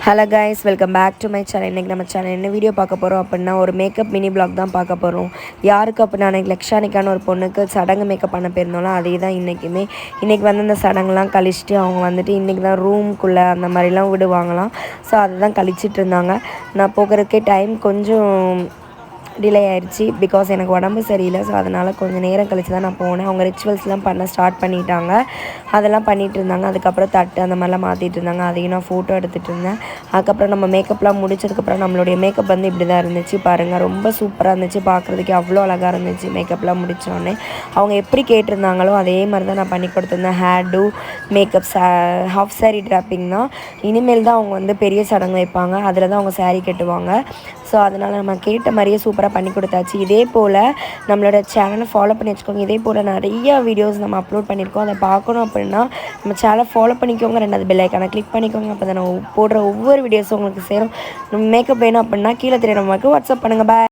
Hello guys, welcome back to my channel. இன்றைக்கி நம்ம channel என்ன வீடியோ பார்க்க போகிறோம் அப்படின்னா, ஒரு மேக்கப் மினி பிளாக் தான் பார்க்க போகிறோம். யாருக்கு அப்படின்னா, அன்றைக்கி லக்ஷானிக்கான ஒரு பொண்ணுக்கு சடங்கு மேக்கப் பண்ண போயிருந்தோம்ல, அதே தான் இன்றைக்கி வந்து அந்த சடங்குலாம் கழிச்சிட்டு அவங்க வந்துட்டு இன்றைக்கி தான் ரூம்குள்ளே அந்த மாதிரிலாம் விடுவாங்களாம். ஸோ அதை தான் கழிச்சிட்டு இருந்தாங்க. நான் போகிறதுக்கே டைம் கொஞ்சம் டிலே ஆயிடுச்சு. பிகாஸ் எனக்கு உடம்பு சரியில்லை. ஸோ அதனால் கொஞ்சம் நேரம் கழித்து தான் நான் போனேன். அவங்க ரிச்சுவல்ஸ்லாம் பண்ண ஸ்டார்ட் பண்ணிட்டாங்க. அதெல்லாம் பண்ணிகிட்டு இருந்தாங்க. அதுக்கப்புறம் தட்டு அந்த மாதிரிலாம் மாற்றிட்டு இருந்தாங்க. அதையும் நான் ஃபோட்டோ எடுத்துகிட்டு இருந்தேன். அதுக்கப்புறம் நம்ம மேக்கப்லாம் முடிச்சதுக்கப்புறம் நம்மளுடைய மேக்கப் வந்து இப்படி தான் இருந்துச்சு பாருங்கள். ரொம்ப சூப்பராக இருந்துச்சு. பார்க்குறதுக்கே அவ்வளோ அழகாக இருந்துச்சு. மேக்கப்லாம் முடித்தோடனே அவங்க எப்படி கேட்டிருந்தாங்களோ அதே மாதிரி தான் நான் பண்ணி கொடுத்துருந்தேன். Hairdo makeup half sari draping தான். இனிமேல் தான் அவங்க வந்து பெரிய சடங்கு வைப்பாங்க. அதில் தான் அவங்க சாரீ கட்டுவாங்க. ஸோ அதனால் நம்ம கேட்ட மாதிரியே சூப்பராக பண்ணி கொடுத்தாச்சு. இதே போல் நம்மளோட சேனலை ஃபாலோ பண்ணி வச்சுக்கோங்க. இதே போல் நிறையா வீடியோஸ் நம்ம அப்லோட் பண்ணியிருக்கோம். அதை பார்க்கணும் அப்படின்னா நம்ம சேனலை ஃபாலோ பண்ணிக்கோங்க. ரெண்டாவது பெல் ஐக்கானை கிளிக் பண்ணிக்கோங்க. அப்போ தான் நம்ம போடுற ஒவ்வொரு வீடியோஸும் உங்களுக்கு சேரும். நம்ம மேக்கப் வேணும் அப்படின்னா கீழே தெரிய நமக்கு வாட்ஸ்அப் பண்ணுங்கள். பாய்.